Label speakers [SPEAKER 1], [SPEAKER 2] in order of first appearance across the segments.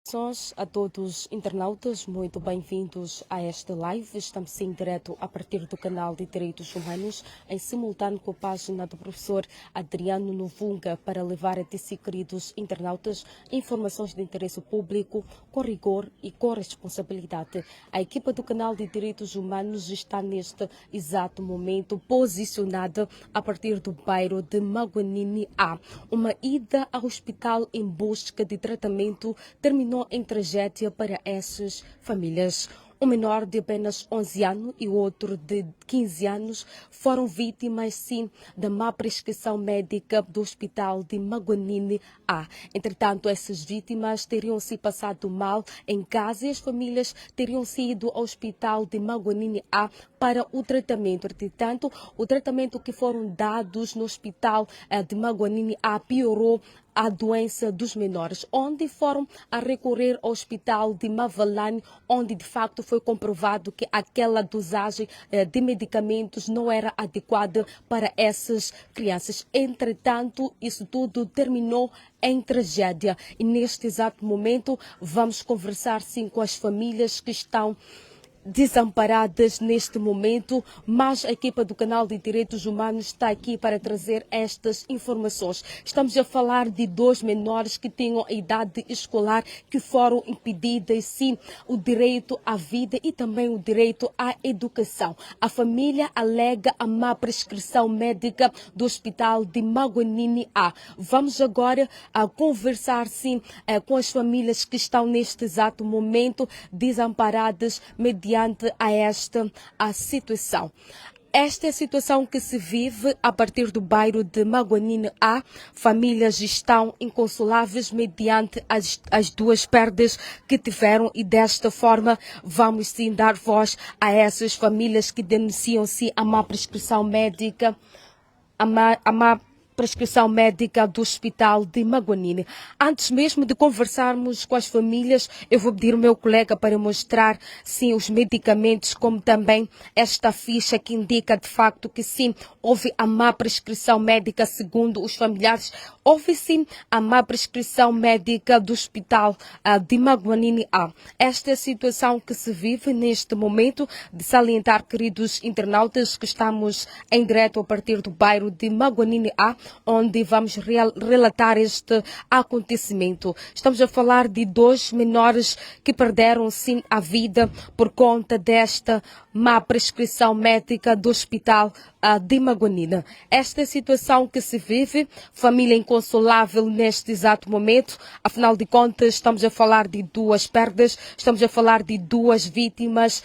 [SPEAKER 1] Saudações a todos os internautas, muito bem-vindos a esta live. Estamos em direto a partir do canal de Direitos Humanos, em simultâneo com a página do professor Adriano Novunga, para levar até si, queridos internautas, informações de interesse público, com rigor e com responsabilidade. A equipa do canal de Direitos Humanos está neste exato momento posicionada a partir do bairro de Maguanini A. Uma ida ao hospital em busca de tratamento terminou em tragédia para essas famílias. Um menor de apenas 11 anos e o outro de 15 anos foram vítimas, sim, da má prescrição médica do hospital de Maguanini A. Entretanto, essas vítimas teriam se passado mal em casa e as famílias teriam ido ao hospital de Maguanini A para o tratamento. Entretanto, o tratamento que foram dados no hospital de Maguanini A piorou a doença dos menores, onde foram a recorrer ao hospital de Mavalane, onde de facto foi comprovado que aquela dosagem de medicamentos não era adequada para essas crianças. Entretanto, isso tudo terminou em tragédia e neste exato momento vamos conversar sim com as famílias que estão desamparadas neste momento, mas a equipa do canal de Direitos Humanos está aqui para trazer estas informações. Estamos a falar de dois menores que tinham a idade escolar, que foram impedidas, sim, o direito à vida e também o direito à educação. A família alega a má prescrição médica do hospital de Maguanini A. Vamos agora conversar, sim, com as famílias que estão neste exato momento desamparadas mediante a esta situação. Esta é a situação que se vive a partir do bairro de Maguanini A. Famílias estão inconsoláveis mediante as duas perdas que tiveram e desta forma vamos sim dar voz a essas famílias que denunciam-se a má prescrição médica, a má prescrição médica do hospital de Maguanini. Antes mesmo de conversarmos com as famílias, eu vou pedir ao meu colega para mostrar, sim, os medicamentos, como também esta ficha que indica de facto que sim, houve a má prescrição médica segundo os familiares. Houve sim a má prescrição médica do hospital de Maguanini A. Esta é a situação que se vive neste momento, de salientar, queridos internautas, que estamos em direto a partir do bairro de Maguanini A, onde vamos relatar este acontecimento. Estamos a falar de dois menores que perderam sim a vida por conta desta má prescrição médica do hospital de Maguanini. Esta é a situação que se vive, família inconsolável neste exato momento. Afinal de contas, estamos a falar de duas perdas, estamos a falar de duas vítimas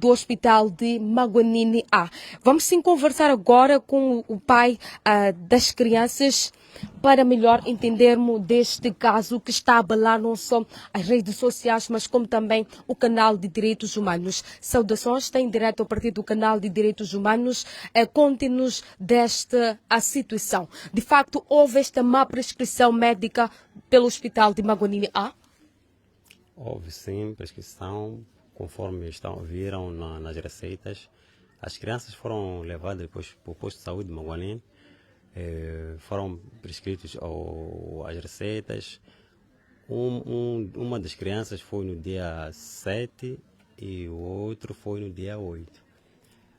[SPEAKER 1] do hospital de Maguanini A. Vamos sim conversar agora com o pai das crianças para melhor entendermos deste caso que está a abalar não só as redes sociais, mas como também o canal de Direitos Humanos. Saudações, está em direto a partir do canal de Direitos Humanos. Conte-nos desta a situação. De facto, houve esta má prescrição médica pelo hospital de Maguanini A?
[SPEAKER 2] Houve sim prescrição, conforme viram nas receitas. As crianças foram levadas depois para o posto de saúde de Maguanini. Foram prescritos as receitas. Uma das crianças foi no dia 7 e o outro foi no dia 8.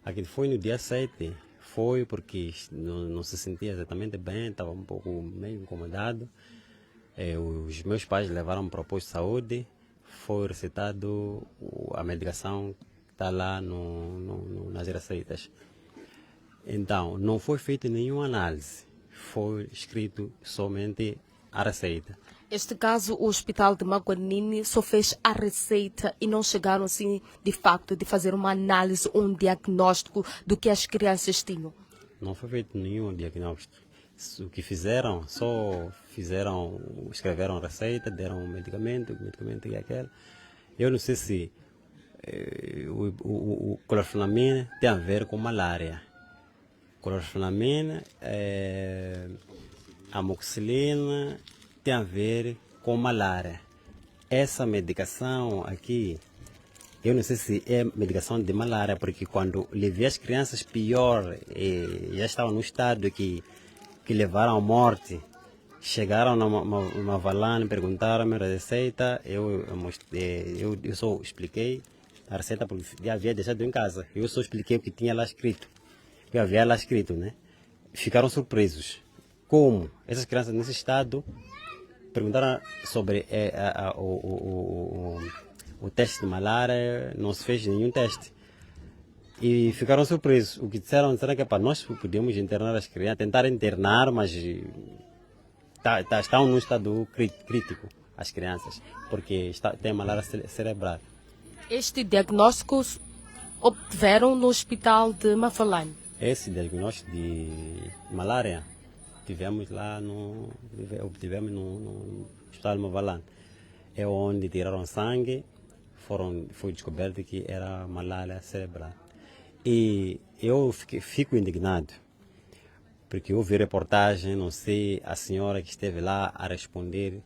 [SPEAKER 2] A que foi no dia 7 foi porque não se sentia exatamente bem, estava um pouco meio incomodado. Os meus pais levaram para o posto de saúde, foi recetado a medicação que está lá nas receitas. Então, não foi feita nenhuma análise, foi escrito somente a receita.
[SPEAKER 1] Este caso, o hospital de Maguanini só fez a receita e não chegaram, assim, de facto, de fazer uma análise, um diagnóstico do que as crianças tinham.
[SPEAKER 2] Não foi feito nenhum diagnóstico. O que fizeram, escreveram a receita, deram o medicamento e aquele. Eu não sei se o clorfenamina tem a ver com malária. Clorfenamina, amoxicilina tem a ver com malária. Essa medicação aqui, eu não sei se é medicação de malária, porque quando levei as crianças pior, já estavam no estado que levaram à morte, chegaram numa valane, perguntaram-me a receita, eu só expliquei a receita porque já havia deixado em casa. Eu só expliquei o que tinha lá escrito. Eu havia lá escrito, né? Ficaram surpresos. Como essas crianças nesse estado perguntaram sobre o teste de malária, não se fez nenhum teste. E ficaram surpresos. O que disseram que nós podíamos internar as crianças, tentar internar, mas estão num estado crítico as crianças, porque tem malária cerebral.
[SPEAKER 1] Este diagnóstico obtiveram no hospital de Mafalane?
[SPEAKER 2] Esse diagnóstico de malária obtivemos no hospital de Mafalane. É onde tiraram sangue, foi descoberto que era malária cerebral. E eu fico indignado, porque eu vi reportagem, não sei, a senhora que esteve lá a responder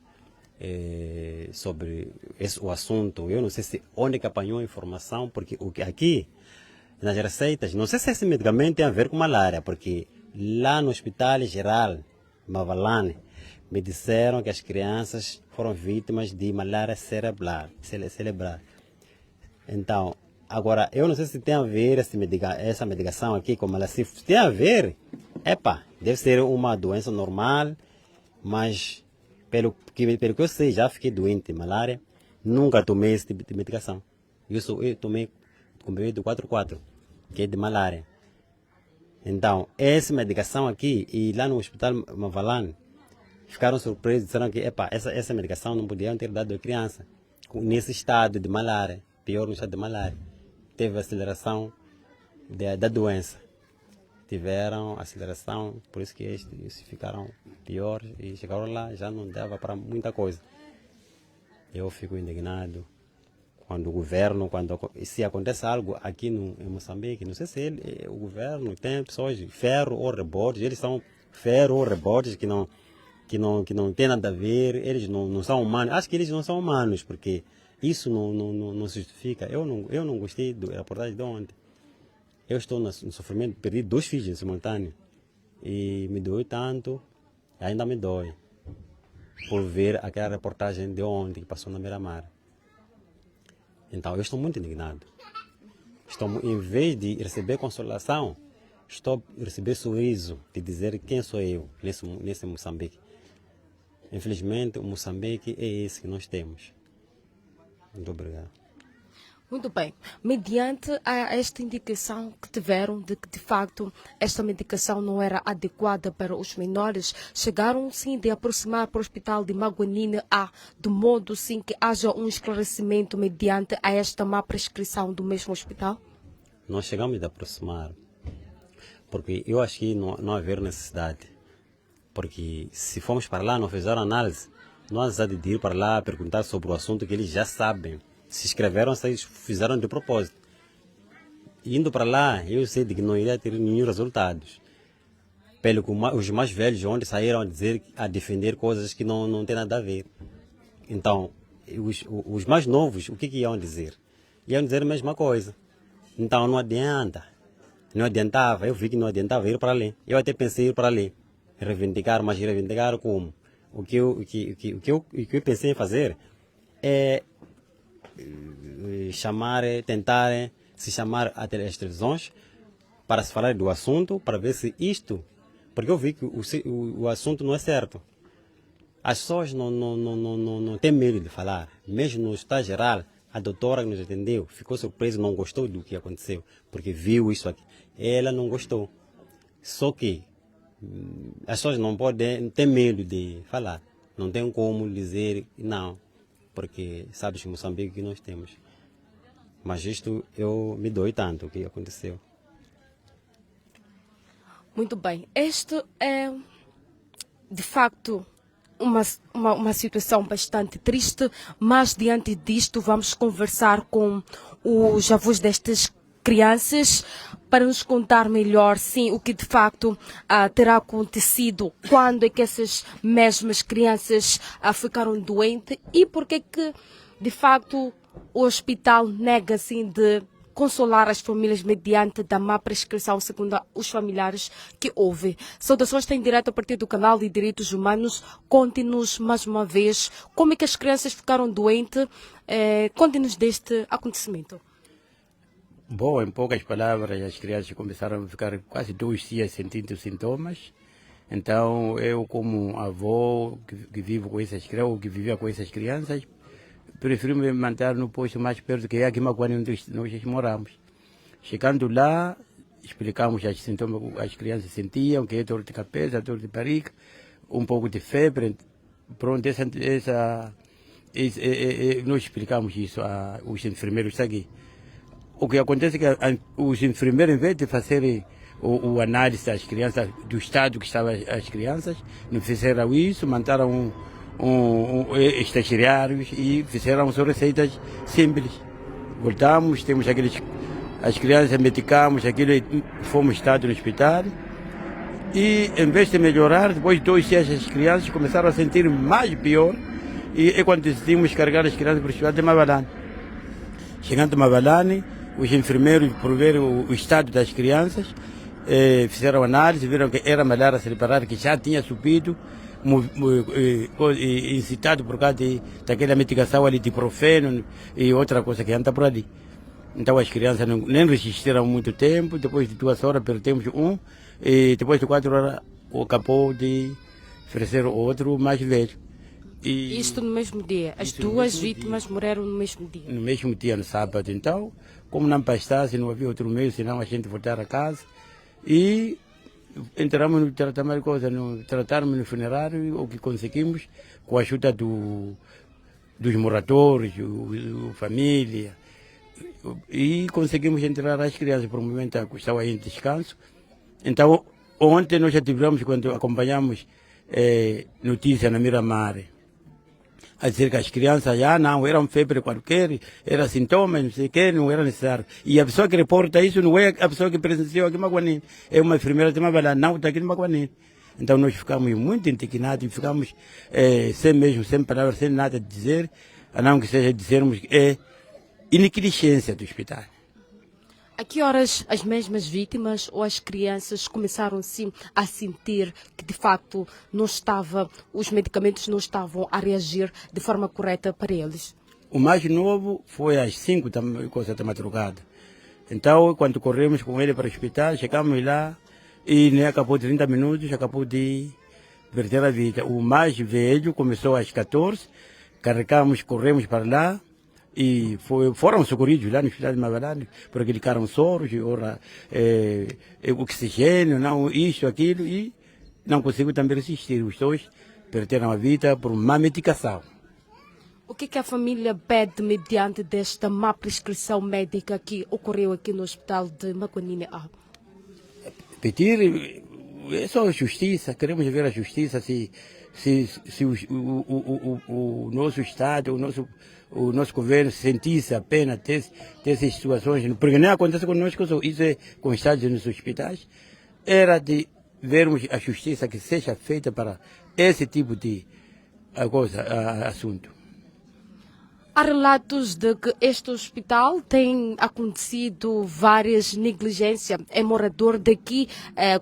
[SPEAKER 2] sobre o assunto. Eu não sei onde que apanhou a informação, porque aqui, nas receitas, não sei se esse medicamento tem a ver com malária, porque lá no Hospital Geral Mafalane me disseram que as crianças foram vítimas de malária cerebral. Então, agora, eu não sei se tem a ver essa medicação aqui com malária. Se tem a ver, deve ser uma doença normal, mas pelo que eu sei, já fiquei doente de malária, nunca tomei esse tipo de medicação. Eu tomei comprimido 4-4, que é de malária. Então, essa medicação aqui, e lá no Hospital Mafalane, ficaram surpresos, disseram que essa medicação não podiam ter dado à criança nesse estado de malária, pior no estado de malária. Teve aceleração da doença. Tiveram aceleração, por isso que eles ficaram piores e chegaram lá, já não dava para muita coisa. Eu fico indignado quando o governo, se acontece algo aqui em Moçambique, não sei se o governo tem pessoas ferro ou rebotes, eles são ferro ou rebotes que não tem nada a ver, eles não são humanos. Acho que eles não são humanos, porque isso não se justifica. Eu não gostei da reportagem de ontem. Eu estou no sofrimento, perdi 2 filhos em simultâneo. E me dói tanto, ainda me dói, por ver aquela reportagem de ontem que passou na Miramar. Então, eu estou muito indignado. Em vez de receber consolação, estou a receber sorriso de dizer quem sou eu nesse Moçambique. Infelizmente, o Moçambique é esse que nós temos. Muito obrigado.
[SPEAKER 1] Muito bem. Mediante esta indicação que tiveram de que, de facto, esta medicação não era adequada para os menores, chegaram, sim, de aproximar para o hospital de Maguanine de modo, sim, que haja um esclarecimento mediante a esta má prescrição do mesmo hospital?
[SPEAKER 2] Nós chegamos de aproximar, porque eu acho que não haver necessidade. Porque se formos para lá, não fizeram análise, não há necessidade de ir para lá perguntar sobre o assunto que eles já sabem. Se inscreveram, fizeram de propósito. Indo para lá, eu sei de que não iria ter nenhum resultado. Pelo que os mais velhos ontem saíram a defender coisas que não tem nada a ver. Então, os mais novos, o que iam dizer? Iam dizer a mesma coisa. Então não adianta. Não adiantava, eu vi que não adiantava ir para ali. Eu até pensei em ir para ali. Reivindicar, mas reivindicar como? O que eu pensei em fazer é tentar se chamar até as televisões para se falar do assunto, para ver se isto, porque eu vi que o assunto não é certo. As pessoas não têm medo de falar. Mesmo no Estado Geral, a doutora que nos atendeu ficou surpresa, não gostou do que aconteceu, porque viu isso aqui. Ela não gostou. Só que as pessoas não podem ter medo de falar. Não tem como dizer não, porque sabes que em Moçambique que nós temos. Mas isto me dói tanto o que aconteceu.
[SPEAKER 1] Muito bem. Este é, de facto, uma situação bastante triste, mas diante disto vamos conversar com os avós destas crianças para nos contar melhor, sim, o que de facto terá acontecido, quando é que essas mesmas crianças ficaram doentes e porque que de facto o hospital nega, assim, de consolar as famílias mediante da má prescrição, segundo os familiares que houve. Saudações tem direto a partir do canal de Direitos Humanos. Conte-nos mais uma vez como é que as crianças ficaram doentes. Conte-nos deste acontecimento.
[SPEAKER 3] Bom, em poucas palavras, as crianças começaram a ficar quase 2 dias sentindo sintomas. Então, eu como avô que vivo com essas crianças, ou que vivia com essas crianças, prefiro me manter no posto mais perto que é aqui em Maguane, onde nós moramos. Chegando lá, explicamos os sintomas que as crianças sentiam, que é dor de cabeça, dor de barriga, um pouco de febre. Pronto, nós explicamos isso aos enfermeiros aqui. O que acontece é que os enfermeiros, em vez de fazerem o análise das crianças, do estado que estavam as crianças, não fizeram isso, mandaram estagiários e fizeram só receitas simples. Voltamos, temos as crianças medicamos, aquilo, fomos estado no hospital e em vez de melhorar, depois de 2 dias as crianças começaram a sentir mais pior e é quando decidimos carregar as crianças para o hospital de Mabalane. Chegando a Mabalane, os enfermeiros, por ver o estado das crianças, fizeram análise, viram que era malária cerebral, que já tinha subido, incitado por causa daquela medicação ali de ibuprofeno e outra coisa que anda por ali. Então as crianças nem resistiram muito tempo, depois de 2 horas perdemos um, e depois de 4 horas acabou de oferecer outro mais velho.
[SPEAKER 1] E isto no mesmo dia? As 2 vítimas morreram no mesmo dia?
[SPEAKER 3] No mesmo dia, no sábado. Então, como não bastasse, não havia outro meio, senão a gente voltar a casa. E entramos no tratamento, tratarmos no funerário, o que conseguimos, com a ajuda dos moradores, família. E conseguimos entrar as crianças, por um momento estavam aí em descanso. Então, ontem nós já tivemos, quando acompanhamos notícia na Miramar, a dizer que as crianças já não eram febre qualquer, era sintoma, não sei o que, não era necessário. E a pessoa que reporta isso não é a pessoa que presenciou aqui em Maguane, é uma enfermeira de Mabalá, não está aqui em Maguane. Então nós ficamos muito indignados e ficamos sem palavras, sem nada a dizer, a não que seja dizermos que é negligência do hospital.
[SPEAKER 1] A que horas as mesmas vítimas ou as crianças começaram sim a sentir que de facto os medicamentos não estavam a reagir de forma correta para eles?
[SPEAKER 3] O mais novo foi às 5 da madrugada. Então, quando corremos com ele para o hospital, chegamos lá e nem acabou 30 minutos, acabou de perder a vida. O mais velho começou às 14, corremos para lá. E foram socorridos lá no hospital de Mabalane, porque ficaram soros, oxigênio, não, isso, aquilo, e não conseguiram também resistir. Os 2 perderam a vida por má medicação.
[SPEAKER 1] O que a família pede mediante desta má prescrição médica que ocorreu aqui no hospital de Maguanine A?
[SPEAKER 3] Pedir é só justiça, queremos ver a justiça, se o nosso Estado, o nosso governo sentisse a pena dessas situações, porque nem acontece conosco, isso é com os estados nos hospitais, era de vermos a justiça que seja feita para esse tipo de assunto.
[SPEAKER 1] Há relatos de que este hospital tem acontecido várias negligências. É morador daqui,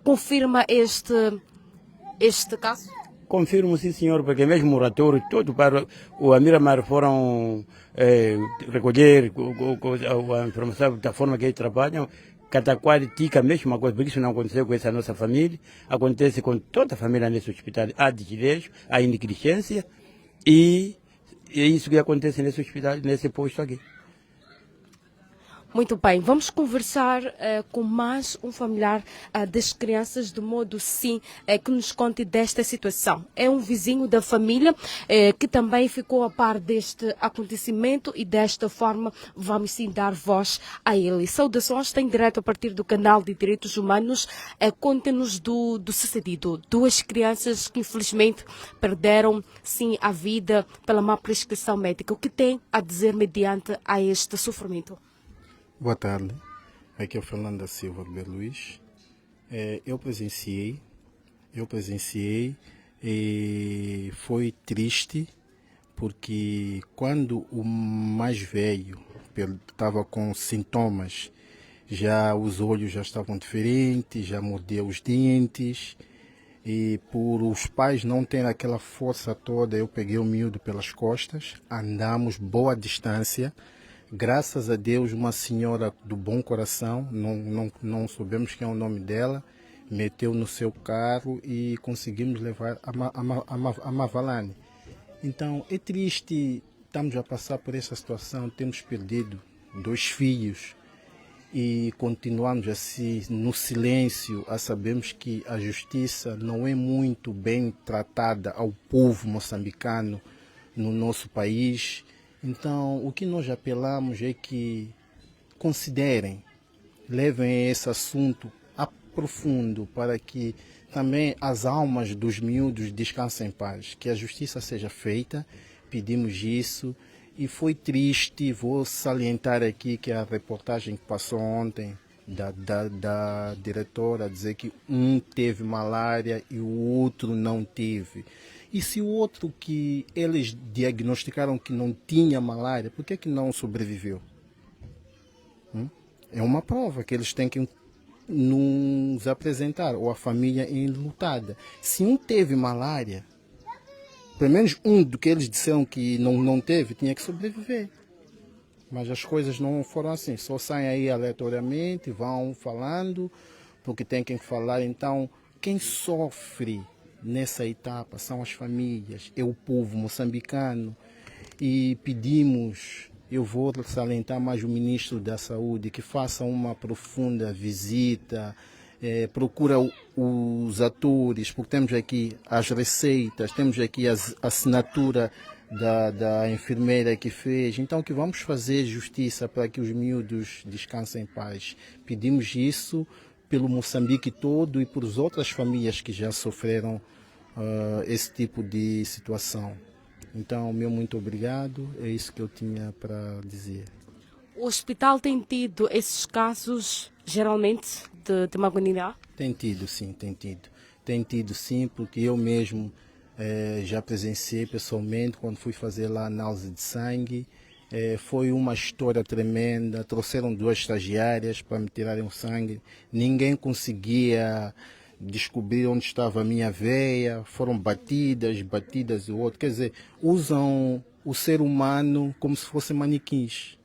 [SPEAKER 1] confirma este caso?
[SPEAKER 3] Confirmo, sim, senhor, porque mesmo moradores, todo para o Miramar foram recolher a informação da forma que eles trabalham. Cada qual dica a mesma coisa, porque isso não aconteceu com essa nossa família, acontece com toda a família nesse hospital. Há desleixo, há negligência e é isso que acontece nesse hospital, nesse posto aqui.
[SPEAKER 1] Muito bem, vamos conversar com mais um familiar das crianças, de modo sim que nos conte desta situação. É um vizinho da família que também ficou a par deste acontecimento e desta forma vamos sim dar voz a ele. Saudações, tem direto a partir do canal de Direitos Humanos. Conte-nos do sucedido. 2 crianças que infelizmente perderam sim a vida pela má prescrição médica. O que tem a dizer mediante a este sofrimento?
[SPEAKER 4] Boa tarde, aqui é o Fernando da Silva Ribeiro Luís. Eu presenciei e foi triste porque quando o mais velho estava com sintomas. Já os olhos já estavam diferentes, já mordia os dentes. E por os pais não terem aquela força toda, eu peguei o miúdo pelas costas, andamos boa distância. Graças a Deus, uma senhora do bom coração, não sabemos quem é o nome dela, meteu no seu carro e conseguimos levar a Mavalane. Então é triste, estamos a passar por essa situação, temos perdido 2 filhos e continuamos assim no silêncio, a sabermos que a justiça não é muito bem tratada ao povo moçambicano no nosso país. Então o que nós apelamos é que considerem, levem esse assunto a profundo para que também as almas dos miúdos descansem em paz, que a justiça seja feita, pedimos isso. E foi triste, vou salientar aqui que a reportagem que passou ontem da diretora dizer que um teve malária e o outro não teve. E se o outro que eles diagnosticaram que não tinha malária, por que não sobreviveu? É uma prova que eles têm que nos apresentar, ou a família enlutada. Se um teve malária, pelo menos um do que eles disseram que não teve, tinha que sobreviver. Mas as coisas não foram assim. Só saem aí aleatoriamente, vão falando, porque tem que falar. Então, quem sofre nessa etapa são as famílias, é o povo moçambicano. E pedimos, eu vou salientar mais o ministro da Saúde, que faça uma profunda visita, procura os atores, porque temos aqui as receitas, temos aqui a assinatura da enfermeira que fez. Então que vamos fazer justiça para que os miúdos descansem em paz. Pedimos isso pelo Moçambique todo e por outras famílias que já sofreram esse tipo de situação. Então, meu muito obrigado, é isso que eu tinha para dizer.
[SPEAKER 1] O hospital tem tido esses casos, geralmente, de magonilá?
[SPEAKER 4] Tem tido, sim, tem tido. Tem tido, sim, porque eu mesmo já presenciei pessoalmente quando fui fazer lá a análise de sangue. Foi uma história tremenda. Trouxeram 2 estagiárias para me tirarem o sangue. Ninguém conseguia descobrir onde estava a minha veia. Foram batidas e o outro. Quer dizer, usam o ser humano como se fossem manequins.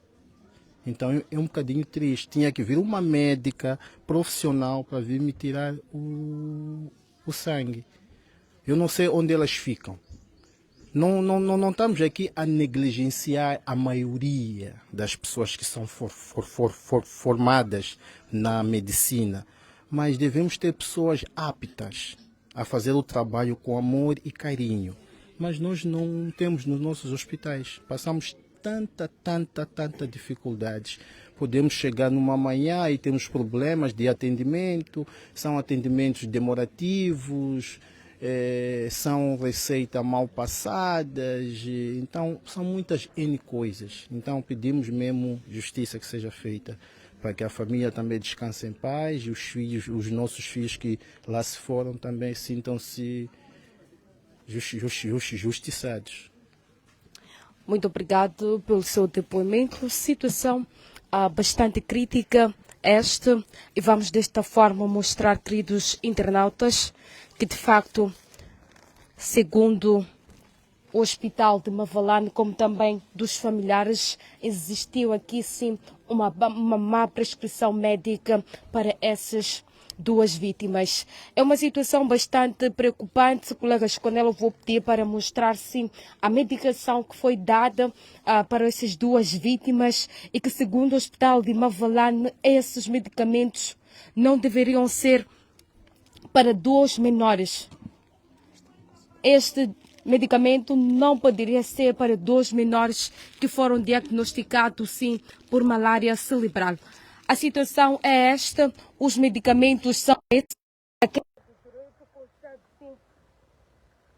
[SPEAKER 4] Então é um bocadinho triste. Tinha que vir uma médica profissional para vir me tirar o sangue. Eu não sei onde elas ficam. Não estamos aqui a negligenciar a maioria das pessoas que são formadas na medicina, mas devemos ter pessoas aptas a fazer o trabalho com amor e carinho. Mas nós não temos nos nossos hospitais. Passamos tanta dificuldades. Podemos chegar numa manhã e temos problemas de atendimento, são atendimentos demorativos, são receitas mal passadas, então são muitas N coisas. Então pedimos mesmo justiça que seja feita para que a família também descanse em paz e os filhos, os nossos filhos que lá se foram também sintam-se justiçados.
[SPEAKER 1] Muito obrigado pelo seu depoimento. Situação bastante crítica esta, e vamos desta forma mostrar, queridos internautas, que de facto, segundo o Hospital de Mavalane, como também dos familiares, existiu aqui sim uma má prescrição médica para essas 2 vítimas. É uma situação bastante preocupante, colegas. Quando eu vou pedir para mostrar sim a medicação que foi dada para essas 2 vítimas e que, segundo o Hospital de Mavalane, esses medicamentos não deveriam ser para 2 menores. Este medicamento não poderia ser para 2 menores que foram diagnosticados sim por malária cerebral. A situação é esta, os medicamentos são esses. Aquele direito consegue sim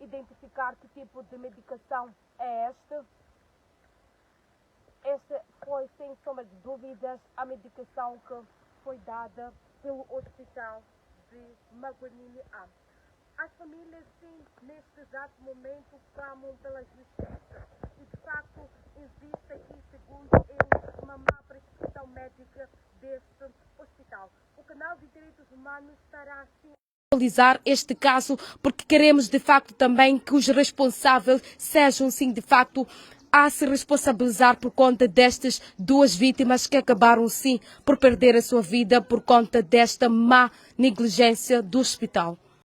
[SPEAKER 1] identificar que tipo de medicação é esta. Esta foi, sem sombra de dúvidas, a medicação que foi dada pelo Hospital de Maguanini A. As famílias, sim, neste exato momento, clamam pela justiça. facto existe aqui, segundo eles, uma má prescrição médica deste hospital. O canal de Direitos Humanos estará assim analisar este caso, porque queremos de facto também que os responsáveis sejam sim de facto a se responsabilizar por conta destas duas vítimas que acabaram sim por perder a sua vida por conta desta má negligência do hospital.